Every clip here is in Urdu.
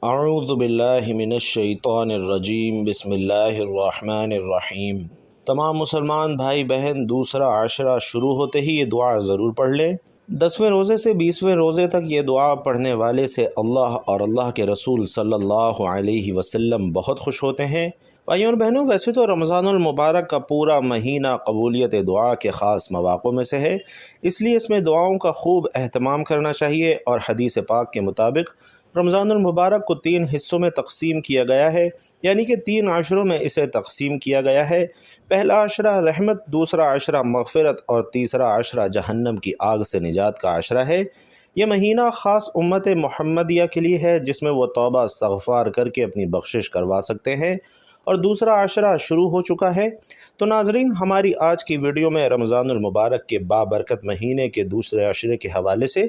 اعوذ باللہ من الشیطان الرجیم بسم اللہ الرحمن الرحیم۔ تمام مسلمان بھائی بہن دوسرا عشرہ شروع ہوتے ہی یہ دعا ضرور پڑھ لیں۔ 10ویں روزے سے 20ویں روزے تک یہ دعا پڑھنے والے سے اللہ اور اللہ کے رسول صلی اللہ علیہ وسلم بہت خوش ہوتے ہیں۔ بھائیوں اور بہنوں، ویسے تو رمضان المبارک کا پورا مہینہ قبولیت دعا کے خاص مواقع میں سے ہے، اس لیے اس میں دعاؤں کا خوب اہتمام کرنا چاہیے، اور حدیث پاک کے مطابق رمضان المبارک کو 3 حصوں میں تقسیم کیا گیا ہے، یعنی کہ 3 عشروں میں اسے تقسیم کیا گیا ہے۔ پہلا عشرہ رحمت، دوسرا عشرہ مغفرت، اور تیسرا عشرہ جہنم کی آگ سے نجات کا عشرہ ہے۔ یہ مہینہ خاص امت محمدیہ کے لیے ہے، جس میں وہ توبہ استغفار کر کے اپنی بخشش کروا سکتے ہیں، اور دوسرا عشرہ شروع ہو چکا ہے۔ تو ناظرین، ہماری آج کی ویڈیو میں رمضان المبارک کے بابرکت مہینے کے دوسرے عشرے کے حوالے سے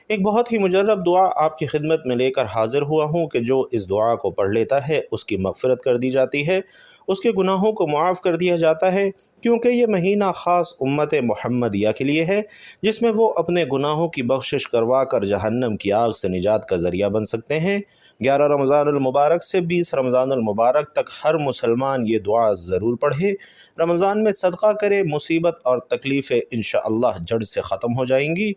ایک بہت ہی مجرب دعا آپ کی خدمت میں لے کر حاضر ہوا ہوں کہ جو اس دعا کو پڑھ لیتا ہے اس کی مغفرت کر دی جاتی ہے، اس کے گناہوں کو معاف کر دیا جاتا ہے، کیونکہ یہ مہینہ خاص امت محمدیہ کے لیے ہے، جس میں وہ اپنے گناہوں کی بخشش کروا کر جہنم کی آگ سے نجات کا ذریعہ بن سکتے ہیں۔ 11 رمضان المبارک سے 20 رمضان المبارک تک ہر مسلمان یہ دعا ضرور پڑھے، رمضان میں صدقہ کرے، مصیبت اور تکلیفیں انشاءاللہ جڑ سے ختم ہو جائیں گی،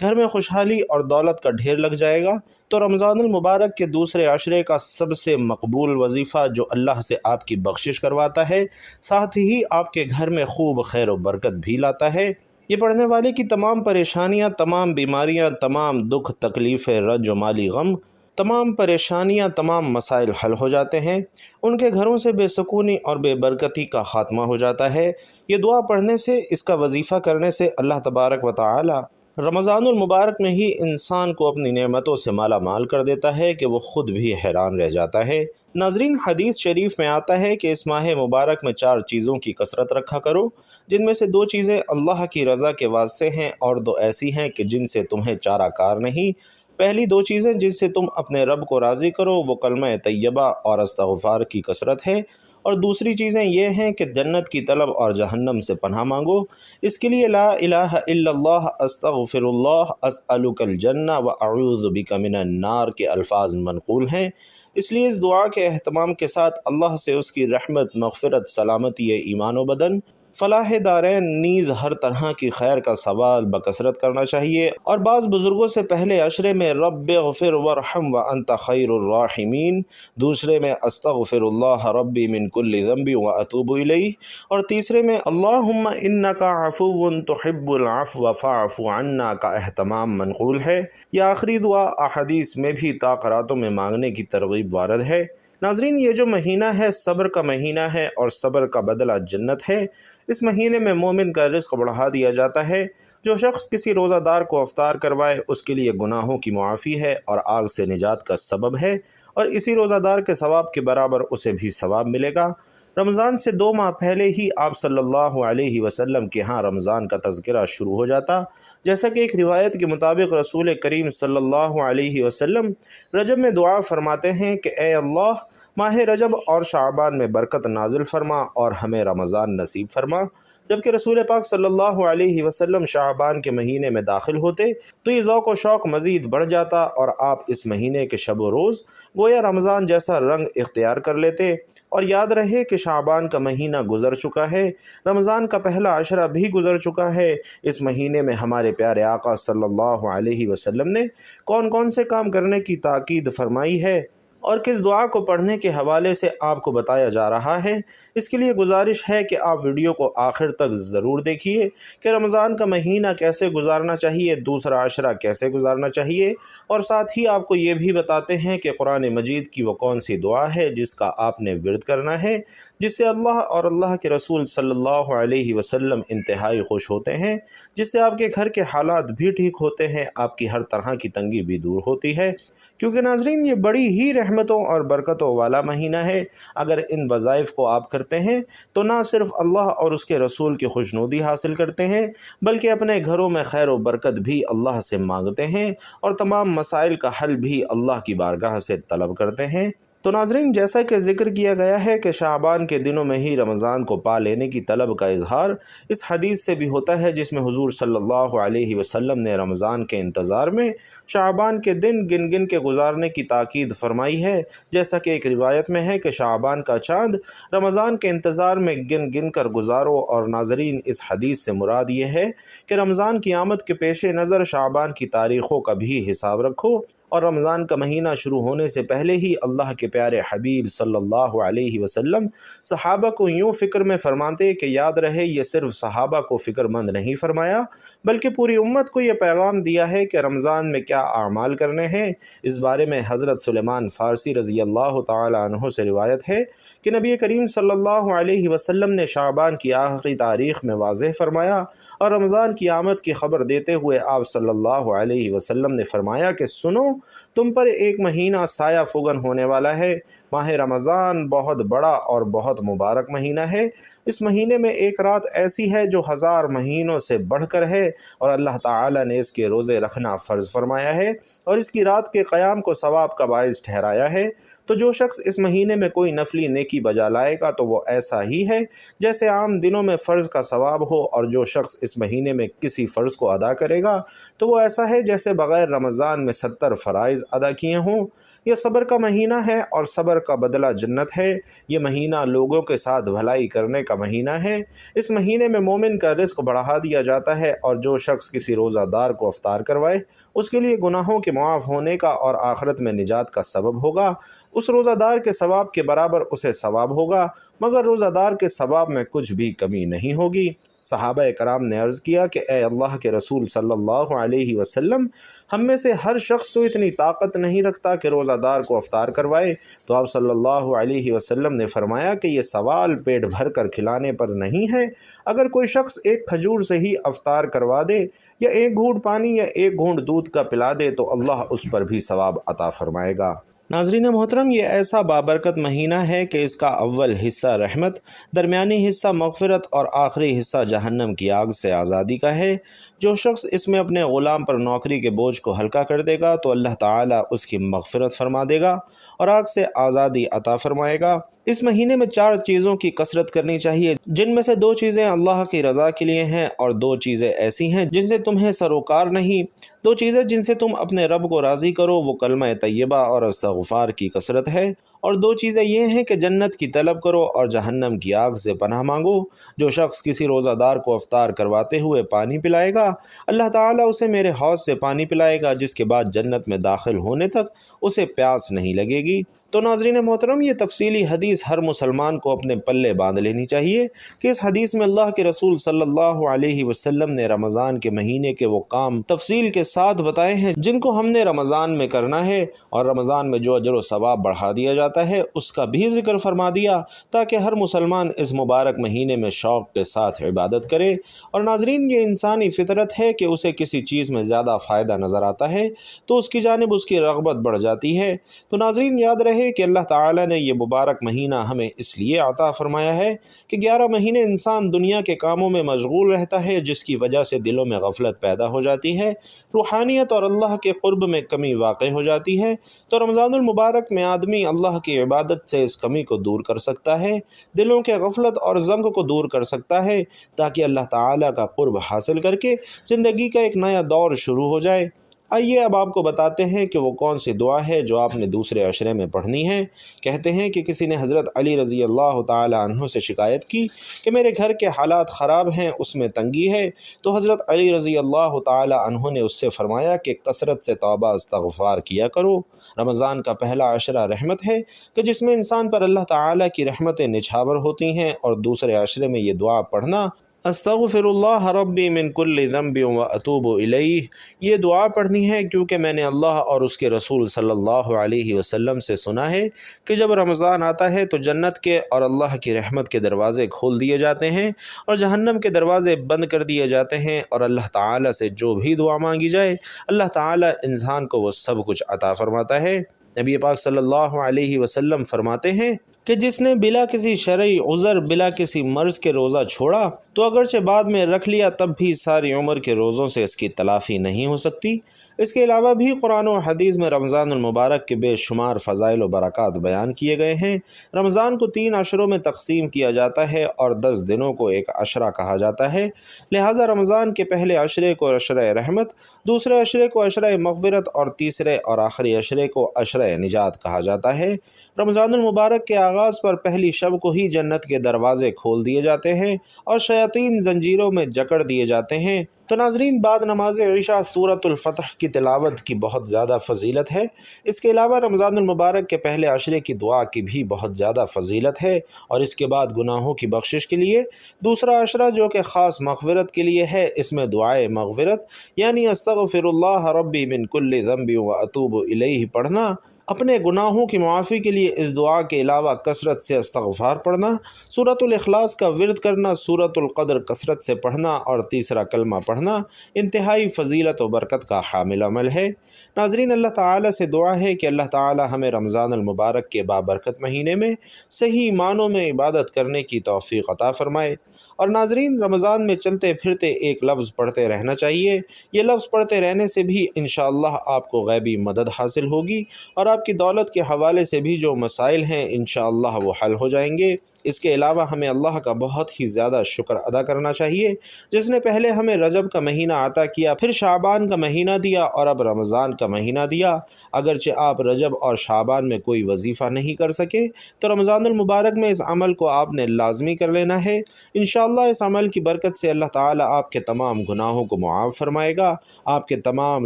گھر میں خوشحالی اور دولت کا ڈھیر لگ جائے گا۔ تو رمضان المبارک کے دوسرے عشرے کا سب سے مقبول وظیفہ جو اللہ سے آپ کی بخشش کرواتا ہے، ساتھ ہی آپ کے گھر میں خوب خیر و برکت بھی لاتا ہے۔ یہ پڑھنے والے کی تمام پریشانیاں، تمام بیماریاں، تمام دکھ تکلیفیں، رنج و مالی غم، تمام پریشانیاں، تمام مسائل حل ہو جاتے ہیں، ان کے گھروں سے بے سکونی اور بے برکتی کا خاتمہ ہو جاتا ہے۔ یہ دعا پڑھنے سے، اس کا وظیفہ کرنے سے اللہ تبارک و تعالی رمضان المبارک میں ہی انسان کو اپنی نعمتوں سے مالا مال کر دیتا ہے کہ وہ خود بھی حیران رہ جاتا ہے۔ ناظرین، حدیث شریف میں آتا ہے کہ اس ماہ مبارک میں 4 چیزوں کی کثرت رکھا کرو، جن میں سے 2 چیزیں اللہ کی رضا کے واسطے ہیں، اور 2 ایسی ہیں کہ جن سے تمہیں چارہ کار نہیں۔ پہلی 2 چیزیں جن سے تم اپنے رب کو راضی کرو وہ کلمہ طیبہ اور استغفار کی کثرت ہے، اور دوسری چیزیں یہ ہیں کہ جنت کی طلب اور جہنم سے پناہ مانگو۔ اس کے لیے لا الہ الا اللہ، استغفر اللہ، اسألک الجنہ و اعوذ بک من النار کے الفاظ منقول ہیں۔ اس لیے اس دعا کے اہتمام کے ساتھ اللہ سے اس کی رحمت، مغفرت، سلامتی ایمان و بدن، فلاح دارین نیز ہر طرح کی خیر کا سوال بکثرت کرنا چاہیے، اور بعض بزرگوں سے پہلے عشرے میں رب اغفر ورحم وانت خیر الراحمین، دوسرے میں استغفر اللہ ربی من کل ذنب واتوب الیہ، اور تیسرے میں اللہم انک عفو تحب العفو فاعف عنا کا اہتمام منقول ہے۔ یہ آخری دعا احادیث میں بھی تاقراتوں میں مانگنے کی ترغیب وارد ہے۔ ناظرین، یہ جو مہینہ ہے صبر کا مہینہ ہے، اور صبر کا بدلہ جنت ہے۔ اس مہینے میں مومن کا رزق بڑھا دیا جاتا ہے۔ جو شخص کسی روزہ دار کو افطار کروائے اس کے لیے گناہوں کی معافی ہے اور آگ سے نجات کا سبب ہے، اور اسی روزہ دار کے ثواب کے برابر اسے بھی ثواب ملے گا۔ رمضان سے 2 ماہ پہلے ہی آپ صلی اللہ علیہ وسلم کے ہاں رمضان کا تذکرہ شروع ہو جاتا، جیسا کہ ایک روایت کے مطابق رسول کریم صلی اللہ علیہ وسلم رجب میں دعا فرماتے ہیں کہ اے اللہ، ماہ رجب اور شعبان میں برکت نازل فرما اور ہمیں رمضان نصیب فرما۔ جبکہ رسول پاک صلی اللہ علیہ وسلم شعبان کے مہینے میں داخل ہوتے تو یہ ذوق و شوق مزید بڑھ جاتا، اور آپ اس مہینے کے شب و روز گویا رمضان جیسا رنگ اختیار کر لیتے۔ اور یاد رہے کہ شعبان کا مہینہ گزر چکا ہے، رمضان کا پہلا عشرہ بھی گزر چکا ہے۔ اس مہینے میں ہمارے پیارے آقا صلی اللہ علیہ وسلم نے کون کون سے کام کرنے کی تاکید فرمائی ہے، اور کس دعا کو پڑھنے کے حوالے سے آپ کو بتایا جا رہا ہے۔ اس کے لیے گزارش ہے کہ آپ ویڈیو کو آخر تک ضرور دیکھیے کہ رمضان کا مہینہ کیسے گزارنا چاہیے، دوسرا عشرہ کیسے گزارنا چاہیے، اور ساتھ ہی آپ کو یہ بھی بتاتے ہیں کہ قرآن مجید کی وہ کون سی دعا ہے جس کا آپ نے ورد کرنا ہے، جس سے اللہ اور اللہ کے رسول صلی اللہ علیہ وسلم انتہائی خوش ہوتے ہیں، جس سے آپ کے گھر کے حالات بھی ٹھیک ہوتے ہیں، آپ کی ہر طرح کی تنگی بھی دور ہوتی ہے۔ کیونکہ ناظرین، یہ بڑی ہی رحمتوں اور برکتوں والا مہینہ ہے۔ اگر ان وظائف کو آپ کرتے ہیں تو نہ صرف اللہ اور اس کے رسول کی خوشنودی حاصل کرتے ہیں، بلکہ اپنے گھروں میں خیر و برکت بھی اللہ سے مانگتے ہیں، اور تمام مسائل کا حل بھی اللہ کی بارگاہ سے طلب کرتے ہیں۔ تو ناظرین، جیسا کہ ذکر کیا گیا ہے کہ شعبان کے دنوں میں ہی رمضان کو پا لینے کی طلب کا اظہار اس حدیث سے بھی ہوتا ہے، جس میں حضور صلی اللہ علیہ وسلم نے رمضان کے انتظار میں شعبان کے دن گن گن کے گزارنے کی تاکید فرمائی ہے، جیسا کہ ایک روایت میں ہے کہ شعبان کا چاند رمضان کے انتظار میں گن گن کر گزارو۔ اور ناظرین، اس حدیث سے مراد یہ ہے کہ رمضان کی آمد کے پیش نظر شعبان کی تاریخوں کا بھی حساب رکھو، اور رمضان کا مہینہ شروع ہونے سے پہلے ہی اللہ کے پیارے حبیب صلی اللہ علیہ وسلم صحابہ کو یوں فکر میں فرماتے کہ یاد رہے، یہ صرف صحابہ کو فکر مند نہیں فرمایا بلکہ پوری امت کو یہ پیغام دیا ہے کہ رمضان میں کیا اعمال کرنے ہیں۔ اس بارے میں حضرت سلیمان فارسی رضی اللہ تعالی عنہ سے روایت ہے کہ نبی کریم صلی اللہ علیہ وسلم نے شعبان کی آخری تاریخ میں واضح فرمایا، اور رمضان کی آمد کی خبر دیتے ہوئے آپ صلی اللہ علیہ وسلم نے فرمایا کہ سنو، تم پر ایک مہینہ سایہ فگن ہونے والا ہے۔ ماہ رمضان بہت بڑا اور بہت مبارک مہینہ ہے۔ اس مہینے میں ایک رات ایسی ہے جو 1000 مہینوں سے بڑھ کر ہے، اور اللہ تعالی نے اس کے روزے رکھنا فرض فرمایا ہے اور اس کی رات کے قیام کو ثواب کا باعث ٹھہرایا ہے۔ تو جو شخص اس مہینے میں کوئی نفلی نیکی بجا لائے گا تو وہ ایسا ہی ہے جیسے عام دنوں میں فرض کا ثواب ہو، اور جو شخص اس مہینے میں کسی فرض کو ادا کرے گا تو وہ ایسا ہے جیسے بغیر رمضان میں 70 فرائض ادا کیے ہوں۔ یہ صبر کا مہینہ ہے اور صبر کا بدلہ جنت ہے۔ یہ مہینہ لوگوں کے ساتھ بھلائی کرنے کا مہینہ ہے۔ اس مہینے میں مومن کا رزق بڑھا دیا جاتا ہے، اور جو شخص کسی روزہ دار کو افطار کروائے اس کے لیے گناہوں کے معاف ہونے کا اور آخرت میں نجات کا سبب ہوگا۔ اس روزہ دار کے ثواب کے برابر اسے ثواب ہوگا، مگر روزہ دار کے ثواب میں کچھ بھی کمی نہیں ہوگی۔ صحابہ کرام نے عرض کیا کہ اے اللہ کے رسول صلی اللہ علیہ وسلم، ہم میں سے ہر شخص تو اتنی طاقت نہیں رکھتا کہ روزہ دار کو افطار کروائے۔ تو آپ صلی اللہ علیہ وسلم نے فرمایا کہ یہ سوال پیٹ بھر کر کھلانے پر نہیں ہے۔ اگر کوئی شخص ایک کھجور سے ہی افطار کروا دے، یا ایک گھونٹ پانی یا ایک گھونٹ دودھ کا پلا دے، تو اللہ اس پر بھی ثواب عطا فرمائے گا۔ ناظرین محترم، یہ ایسا بابرکت مہینہ ہے کہ اس کا اول حصہ رحمت، درمیانی حصہ مغفرت اور آخری حصہ جہنم کی آگ سے آزادی کا ہے۔ جو شخص اس میں اپنے غلام پر نوکری کے بوجھ کو ہلکا کر دے گا تو اللہ تعالیٰ اس کی مغفرت فرما دے گا اور آگ سے آزادی عطا فرمائے گا۔ اس مہینے میں 4 چیزوں کی کثرت کرنی چاہیے، جن میں سے 2 چیزیں اللہ کی رضا کے لیے ہیں، اور 2 چیزیں ایسی ہیں جن سے تمہیں سروکار نہیں۔ 2 چیزیں جن سے تم اپنے رب کو راضی کرو، وہ کلمہ طیبہ اور استغفار کی کثرت ہے، اور 2 چیزیں یہ ہیں کہ جنت کی طلب کرو اور جہنم کی آگ سے پناہ مانگو۔ جو شخص کسی روزہ دار کو افطار کرواتے ہوئے پانی پلائے گا، اللہ تعالیٰ اسے میرے حوض سے پانی پلائے گا، جس کے بعد جنت میں داخل ہونے تک اسے پیاس نہیں لگے گی۔ تو ناظرین محترم، یہ تفصیلی حدیث ہر مسلمان کو اپنے پلے باندھ لینی چاہیے کہ اس حدیث میں اللہ کے رسول صلی اللہ علیہ وسلم نے رمضان کے مہینے کے وہ کام تفصیل کے ساتھ بتائے ہیں جن کو ہم نے رمضان میں کرنا ہے، اور رمضان میں جو اجر و ثواب بڑھا دیا جاتا ہے اس کا بھی ذکر فرما دیا، تاکہ ہر مسلمان اس مبارک مہینے میں شوق کے ساتھ عبادت کرے۔ اور ناظرین، یہ انسانی فطرت ہے کہ اسے کسی چیز میں زیادہ فائدہ نظر آتا ہے تو اس کی جانب اس کی رغبت بڑھ جاتی ہے۔ تو ناظرین، یاد رہے کہ اللہ تعالیٰ نے یہ مبارک مہینہ ہمیں اس لیے عطا فرمایا ہے کہ 11 مہینے انسان دنیا کے کاموں میں مشغول رہتا ہے، جس کی وجہ سے دلوں میں غفلت پیدا ہو جاتی ہے، روحانیت اور اللہ کے قرب میں کمی واقع ہو جاتی ہے۔ تو رمضان المبارک میں آدمی اللہ کی عبادت سے اس کمی کو دور کر سکتا ہے، دلوں کے غفلت اور زنگ کو دور کر سکتا ہے، تاکہ اللہ تعالیٰ کا قرب حاصل کر کے زندگی کا ایک نیا دور شروع ہو جائے۔ آئیے اب آپ کو بتاتے ہیں کہ وہ کون سی دعا ہے جو آپ نے دوسرے عشرے میں پڑھنی ہے۔ کہتے ہیں کہ کسی نے حضرت علی رضی اللہ تعالی عنہ سے شکایت کی کہ میرے گھر کے حالات خراب ہیں، اس میں تنگی ہے، تو حضرت علی رضی اللہ تعالی عنہ نے اس سے فرمایا کہ کثرت سے توبہ استغفار کیا کرو۔ رمضان کا پہلا عشرہ رحمت ہے کہ جس میں انسان پر اللہ تعالی کی رحمتیں نچھاور ہوتی ہیں، اور دوسرے عشرے میں یہ دعا پڑھنا، استغفر اللہ ربی من کل ذنب واتوب الیہ، یہ دعا پڑھنی ہے کیونکہ میں نے اللہ اور اس کے رسول صلی اللہ علیہ وسلم سے سنا ہے کہ جب رمضان آتا ہے تو جنت کے اور اللہ کی رحمت کے دروازے کھول دیے جاتے ہیں اور جہنم کے دروازے بند کر دیے جاتے ہیں، اور اللہ تعالیٰ سے جو بھی دعا مانگی جائے اللہ تعالیٰ انسان کو وہ سب کچھ عطا فرماتا ہے۔ نبی پاک صلی اللہ علیہ وسلم فرماتے ہیں کہ جس نے بلا کسی شرعی عذر، بلا کسی مرض کے روزہ چھوڑا تو اگرچہ بعد میں رکھ لیا تب بھی ساری عمر کے روزوں سے اس کی تلافی نہیں ہو سکتی۔ اس کے علاوہ بھی قرآن و حدیث میں رمضان المبارک کے بے شمار فضائل و برکات بیان کیے گئے ہیں۔ رمضان کو 3 عشروں میں تقسیم کیا جاتا ہے اور 10 دنوں کو ایک عشرہ کہا جاتا ہے، لہٰذا رمضان کے پہلے عشرے کو عشرہ رحمت، دوسرے عشرے کو عشرہ مغفرت اور تیسرے اور آخری عشرے کو عشرہ نجات کہا جاتا ہے۔ رمضان المبارک کے آغاز پر پہلی شب کو ہی جنت کے دروازے کھول دیے جاتے ہیں اور شیاطین زنجیروں میں جکڑ دیے جاتے ہیں۔ تو ناظرین، بعد نماز عشاء سورۃ الفتح کی تلاوت کی بہت زیادہ فضیلت ہے۔ اس کے علاوہ رمضان المبارک کے پہلے عشرے کی دعا کی بھی بہت زیادہ فضیلت ہے، اور اس کے بعد گناہوں کی بخشش کے لیے دوسرا عشرہ جو کہ خاص مغفرت کے لیے ہے، اس میں دعائے مغفرت یعنی استغفر اللہ ربی من کل ذنب واتوب الیہ پڑھنا، اپنے گناہوں کی معافی کے لیے اس دعا کے علاوہ کثرت سے استغفار پڑھنا، سورۃ الاخلاص کا ورد کرنا، سورۃ القدر کثرت سے پڑھنا اور تیسرا کلمہ پڑھنا انتہائی فضیلت و برکت کا حامل عمل ہے۔ ناظرین، اللہ تعالیٰ سے دعا ہے کہ اللہ تعالیٰ ہمیں رمضان المبارک کے بابرکت مہینے میں صحیح معنوں میں عبادت کرنے کی توفیق عطا فرمائے۔ اور ناظرین، رمضان میں چلتے پھرتے ایک لفظ پڑھتے رہنا چاہیے۔ یہ لفظ پڑھتے رہنے سے بھی انشاءاللہ آپ کو غیبی مدد حاصل ہوگی اور آپ کی دولت کے حوالے سے بھی جو مسائل ہیں انشاءاللہ وہ حل ہو جائیں گے۔ اس کے علاوہ ہمیں اللہ کا بہت ہی زیادہ شکر ادا کرنا چاہیے، جس نے پہلے ہمیں رجب کا مہینہ عطا کیا، پھر شعبان کا مہینہ دیا اور اب رمضان کا مہینہ دیا۔ اگرچہ آپ رجب اور شعبان میں کوئی وظیفہ نہیں کر سکے تو رمضان المبارک میں اس عمل کو آپ نے لازمی کر لینا ہے۔ انشاءاللہ اس عمل کی برکت سے اللہ تعالیٰ آپ کے تمام گناہوں کو معاف فرمائے گا، آپ کے تمام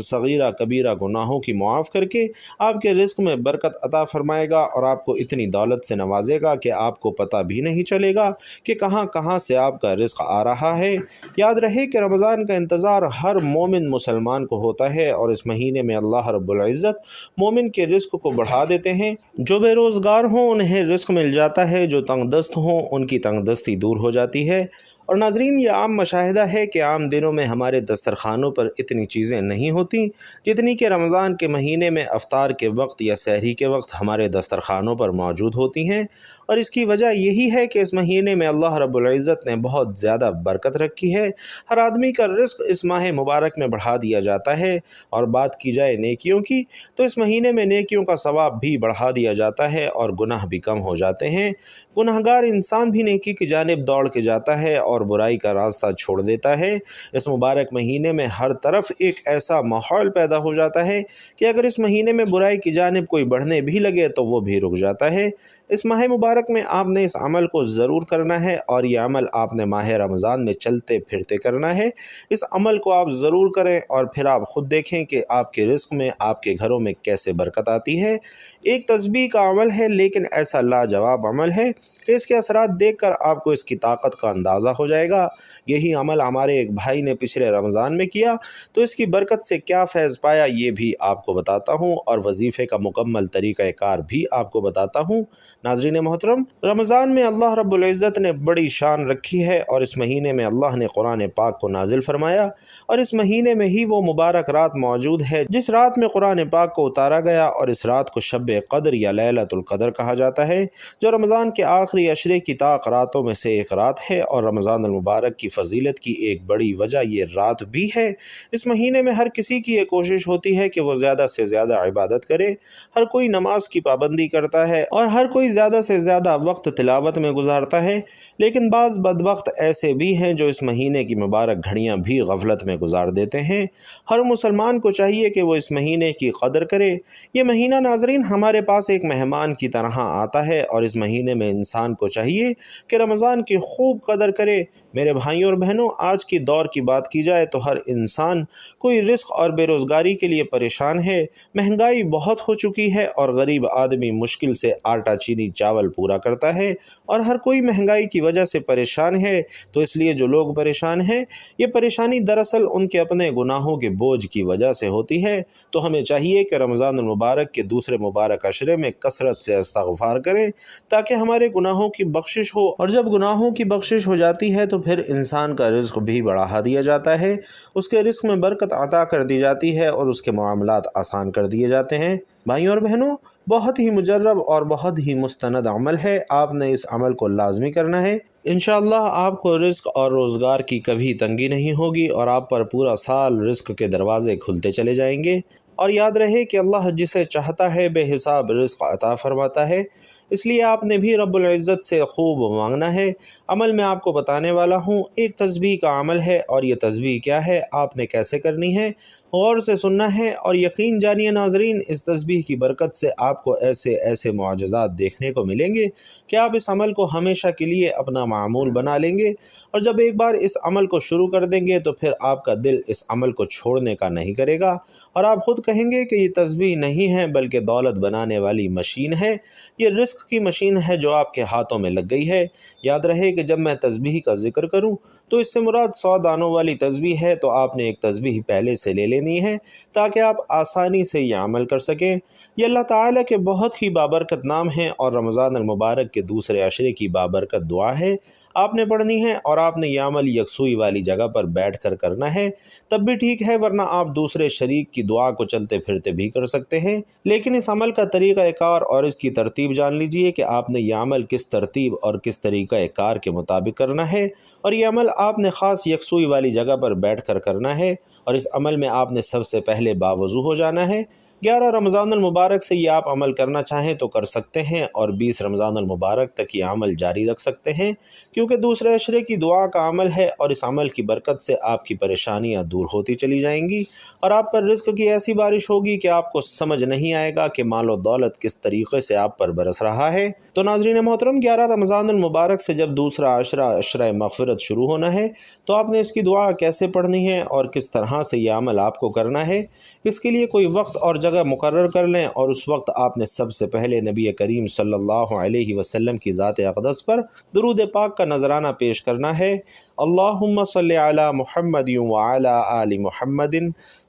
صغیرہ کبیرہ گناہوں کی معاف کر کے آپ کے رزق میں برکت عطا فرمائے گا، اور آپ کو اتنی دولت سے نوازے گا کہ آپ کو پتہ بھی نہیں چلے گا کہ کہاں کہاں سے آپ کا رزق آ رہا ہے۔ یاد رہے کہ رمضان کا انتظار ہر مومن مسلمان کو ہوتا ہے، اور اس مہینے میں اللہ رب العزت مومن کے رزق کو بڑھا دیتے ہیں۔ جو بے روزگار ہوں انہیں رزق مل جاتا ہے، جو تنگ دست ہوں ان کی تنگ دستی دور ہو جاتی ہے۔ اور ناظرین، یہ عام مشاہدہ ہے کہ عام دنوں میں ہمارے دسترخوانوں پر اتنی چیزیں نہیں ہوتی جتنی کہ رمضان کے مہینے میں افطار کے وقت یا سحری کے وقت ہمارے دسترخوانوں پر موجود ہوتی ہیں، اور اس کی وجہ یہی ہے کہ اس مہینے میں اللہ رب العزت نے بہت زیادہ برکت رکھی ہے۔ ہر آدمی کا رزق اس ماہ مبارک میں بڑھا دیا جاتا ہے، اور بات کی جائے نیکیوں کی تو اس مہینے میں نیکیوں کا ثواب بھی بڑھا دیا جاتا ہے اور گناہ بھی کم ہو جاتے ہیں۔ گناہگار انسان بھی نیکی کی جانب دوڑ کے جاتا ہے اور برائی کا راستہ چھوڑ دیتا ہے۔ اس مبارک مہینے میں ہر طرف ایک ایسا ماحول پیدا ہو جاتا ہے کہ اگر اس مہینے میں برائی کی جانب کوئی بڑھنے بھی لگے تو وہ بھی رک جاتا ہے۔ اس ماہ مبارک میں آپ نے اس عمل کو ضرور کرنا ہے، اور یہ عمل آپ نے ماہ رمضان میں چلتے پھرتے کرنا ہے۔ اس عمل کو آپ ضرور کریں اور پھر آپ خود دیکھیں کہ آپ کے رزق میں، آپ کے گھروں میں کیسے برکت آتی ہے۔ ایک تسبیح کا عمل ہے، لیکن ایسا لاجواب عمل ہے کہ اس کے اثرات دیکھ کر آپ کو اس کی طاقت کا اندازہ ہو جائے گا۔ یہی عمل ہمارے ایک بھائی نے پچھلے رمضان میں کیا تو اس کی برکت سے کیا فیض پایا یہ بھی آپ کو بتاتا ہوں، اور وظیفے کا مکمل طریقہ کار بھی آپ کو بتاتا ہوں۔ ناظرین محترم، رمضان میں اللہ رب العزت نے بڑی شان رکھی ہے، اور اس مہینے میں اللہ نے قرآن پاک کو نازل فرمایا، اور اس مہینے میں ہی وہ مبارک رات موجود ہے جس رات میں قرآن پاک کو اتارا گیا، اور اس رات کو شب قدر یا لیلۃ القدر کہا جاتا ہے، جو رمضان کے آخری عشرے کی طاق راتوں میں سے ایک رات ہے۔ اور رمضان المبارک کی فضیلت کی ایک بڑی وجہ یہ رات بھی ہے۔ اس مہینے میں ہر کسی کی یہ کوشش ہوتی ہے کہ وہ زیادہ سے زیادہ عبادت کرے، ہر کوئی نماز کی پابندی کرتا ہے اور ہر کوئی زیادہ سے زیادہ وقت تلاوت میں گزارتا ہے، لیکن بعض بدبخت ایسے بھی ہیں جو اس مہینے کی مبارک گھڑیاں بھی غفلت میں گزار دیتے ہیں۔ ہر مسلمان کو چاہیے کہ وہ اس مہینے کی قدر کرے۔ یہ مہینہ ناظرین ہمارے پاس ایک مہمان کی طرح آتا ہے، اور اس مہینے میں انسان کو چاہیے کہ رمضان کی خوب قدر کرے۔ میرے بھائیوں اور بہنوں، آج کی دور کی بات کی جائے تو ہر انسان کوئی رزق اور بے روزگاری کے لیے پریشان ہے۔ مہنگائی بہت ہو چکی ہے، اور غریب آدمی مشکل سے آٹا چینی چاول پورا کرتا ہے، اور ہر کوئی مہنگائی کی وجہ سے پریشان ہے۔ تو اس لیے جو لوگ پریشان ہیں، یہ پریشانی دراصل ان کے اپنے گناہوں کے بوجھ کی وجہ سے ہوتی ہے۔ تو ہمیں چاہیے کہ رمضان المبارک کے دوسرے مبارک عشرے میں کثرت سے استغفار کریں تاکہ ہمارے گناہوں کی بخشش ہو، اور جب گناہوں کی بخشش ہو جاتی ہے تو پھر انسان کا رزق بھی بڑھا دیا جاتا ہے، اس کے رزق میں برکت عطا کر دی جاتی ہے اور اس کے معاملات آسان کر دیے جاتے ہیں۔ بھائیوں اور بہنوں، بہت ہی مجرب اور بہت ہی مستند عمل ہے، آپ نے اس عمل کو لازمی کرنا ہے۔ انشاءاللہ آپ کو رزق اور روزگار کی کبھی تنگی نہیں ہوگی اور آپ پر پورا سال رزق کے دروازے کھلتے چلے جائیں گے۔ اور یاد رہے کہ اللہ جسے چاہتا ہے بے حساب رزق عطا فرماتا ہے، اس لیے آپ نے بھی رب العزت سے خوب مانگنا ہے۔ عمل میں آپ کو بتانے والا ہوں، ایک تسبیح کا عمل ہے، اور یہ تسبیح کیا ہے، آپ نے کیسے کرنی ہے، غور سے سننا ہے، اور یقین جانیے ناظرین، اس تسبیح کی برکت سے آپ کو ایسے ایسے معجزات دیکھنے کو ملیں گے کہ آپ اس عمل کو ہمیشہ کے لیے اپنا معمول بنا لیں گے، اور جب ایک بار اس عمل کو شروع کر دیں گے تو پھر آپ کا دل اس عمل کو چھوڑنے کا نہیں کرے گا، اور آپ خود کہیں گے کہ یہ تسبیح نہیں ہے بلکہ دولت بنانے والی مشین ہے، یہ رزق کی مشین ہے جو آپ کے ہاتھوں میں لگ گئی ہے۔ یاد رہے کہ جب میں تسبیح کا ذکر کروں تو اس سے مراد 100 دانوں والی تسبیح ہے، تو آپ نے ایک تسبیح پہلے سے لے لینی ہے تاکہ آپ آسانی سے یہ عمل کر سکیں۔ یہ اللہ تعالیٰ کے بہت ہی بابرکت نام ہیں اور رمضان المبارک کے دوسرے عشرے کی بابرکت دعا ہے، آپ نے پڑھنی ہے، اور آپ نے یہ عمل یکسوئی والی جگہ پر بیٹھ کر کرنا ہے، تب بھی ٹھیک ہے، ورنہ آپ دوسرے شریک کی دعا کو چلتے پھرتے بھی کر سکتے ہیں۔ لیکن اس عمل کا طریقہ کار اور اس کی ترتیب جان لیجئے کہ آپ نے یہ عمل کس ترتیب اور کس طریقہ کار کے مطابق کرنا ہے، اور یہ عمل آپ نے خاص یکسوئی والی جگہ پر بیٹھ کر کرنا ہے، اور اس عمل میں آپ نے سب سے پہلے باوضو ہو جانا ہے۔ 11 رمضان المبارک سے یہ آپ عمل کرنا چاہیں تو کر سکتے ہیں، اور 20 رمضان المبارک تک یہ عمل جاری رکھ سکتے ہیں، کیونکہ دوسرے عشرے کی دعا کا عمل ہے، اور اس عمل کی برکت سے آپ کی پریشانیاں دور ہوتی چلی جائیں گی، اور آپ پر رزق کی ایسی بارش ہوگی کہ آپ کو سمجھ نہیں آئے گا کہ مال و دولت کس طریقے سے آپ پر برس رہا ہے۔ تو ناظرین محترم، 11 رمضان المبارک سے جب دوسرا عشرہ، عشرہ مغفرت شروع ہونا ہے، تو آپ نے اس کی دعا کیسے پڑھنی ہے اور کس طرح سے یہ عمل آپ کو کرنا ہے، اس کے لیے کوئی وقت اور جگہ مقرر کر لیں، اور اس وقت آپ نے سب سے پہلے نبی کریم صلی اللہ علیہ وسلم کی ذات اقدس پر درود پاک کا نذرانہ پیش کرنا ہے۔ اللہم صلی علی محمد وعلی آل محمد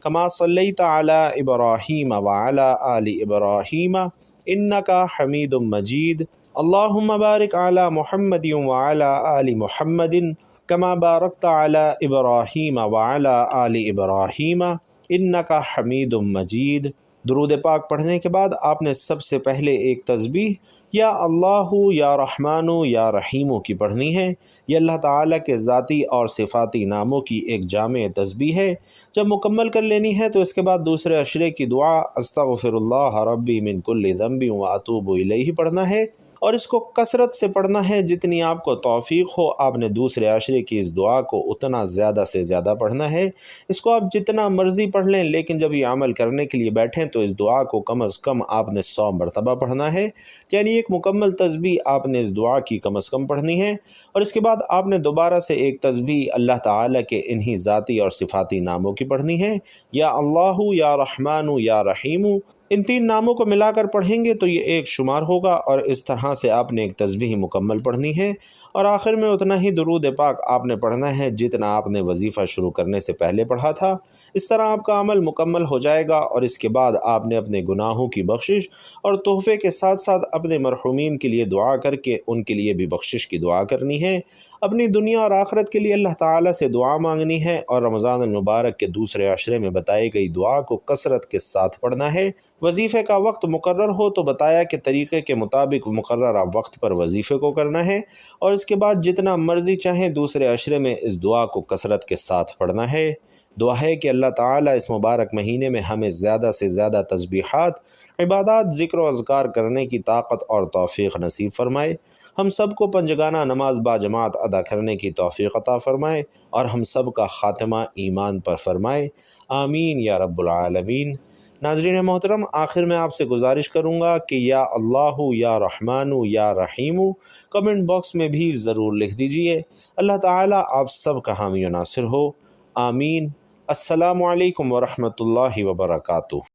کما صلیت علی ابراہیم وعلی آل ابراہیم انک حمید مجید۔ اللہم بارک علی محمد وعلی آل محمد کما بارکت علی ابراہیم وعلی آل ابراہیم انک حمید مجید۔ درود پاک پڑھنے کے بعد آپ نے سب سے پہلے ایک تسبیح یا اللہ یا رحمان یا رحیم کی پڑھنی ہے۔ یہ اللہ تعالیٰ کے ذاتی اور صفاتی ناموں کی ایک جامع تسبیح ہے۔ جب مکمل کر لینی ہے تو اس کے بعد دوسرے عشرے کی دعا استغفر اللہ ربی من کل ذنب واتوب الیہ پڑھنا ہے، اور اس کو کثرت سے پڑھنا ہے، جتنی آپ کو توفیق ہو آپ نے دوسرے عشرے کی اس دعا کو اتنا زیادہ سے زیادہ پڑھنا ہے۔ اس کو آپ جتنا مرضی پڑھ لیں، لیکن جب یہ عمل کرنے کے لیے بیٹھیں تو اس دعا کو کم از کم آپ نے 100 مرتبہ پڑھنا ہے، یعنی ایک مکمل تسبیح آپ نے اس دعا کی کم از کم پڑھنی ہے، اور اس کے بعد آپ نے دوبارہ سے ایک تسبیح اللہ تعالیٰ کے انہی ذاتی اور صفاتی ناموں کی پڑھنی ہے، یا اللہ یا رحمان یا رحیم۔ ان 3 ناموں کو ملا کر پڑھیں گے تو یہ ایک شمار ہوگا، اور اس طرح سے آپ نے ایک تسبیح مکمل پڑھنی ہے، اور آخر میں اتنا ہی درود پاک آپ نے پڑھنا ہے جتنا آپ نے وظیفہ شروع کرنے سے پہلے پڑھا تھا۔ اس طرح آپ کا عمل مکمل ہو جائے گا، اور اس کے بعد آپ نے اپنے گناہوں کی بخشش اور تحفے کے ساتھ ساتھ اپنے مرحومین کے لیے دعا کر کے ان کے لیے بھی بخشش کی دعا کرنی ہے، اپنی دنیا اور آخرت کے لیے اللہ تعالیٰ سے دعا مانگنی ہے، اور رمضان المبارک کے دوسرے عشرے میں بتائی گئی دعا کو کثرت کے ساتھ پڑھنا ہے۔ وظیفے کا وقت مقرر ہو تو بتایا کہ طریقے کے مطابق مقررہ وقت پر وظیفے کو کرنا ہے، اور اس کے بعد جتنا مرضی چاہیں دوسرے عشرے میں اس دعا کو کثرت کے ساتھ پڑھنا ہے۔ دعا ہے کہ اللہ تعالیٰ اس مبارک مہینے میں ہمیں زیادہ سے زیادہ تسبیحات، عبادات، ذکر و اذکار کرنے کی طاقت اور توفیق نصیب فرمائے، ہم سب کو پنجگانہ نماز با جماعت ادا کرنے کی توفیق عطا فرمائے، اور ہم سب کا خاتمہ ایمان پر فرمائے، آمین یا رب العالمین۔ ناظرین محترم، آخر میں آپ سے گزارش کروں گا کہ یا اللہ یا رحمان یا رحیم کمنٹ باکس میں بھی ضرور لکھ دیجئے۔ اللہ تعالیٰ آپ سب کا حامی و ناصر ہو، آمین۔ السلام علیکم ورحمۃ اللہ وبرکاتہ۔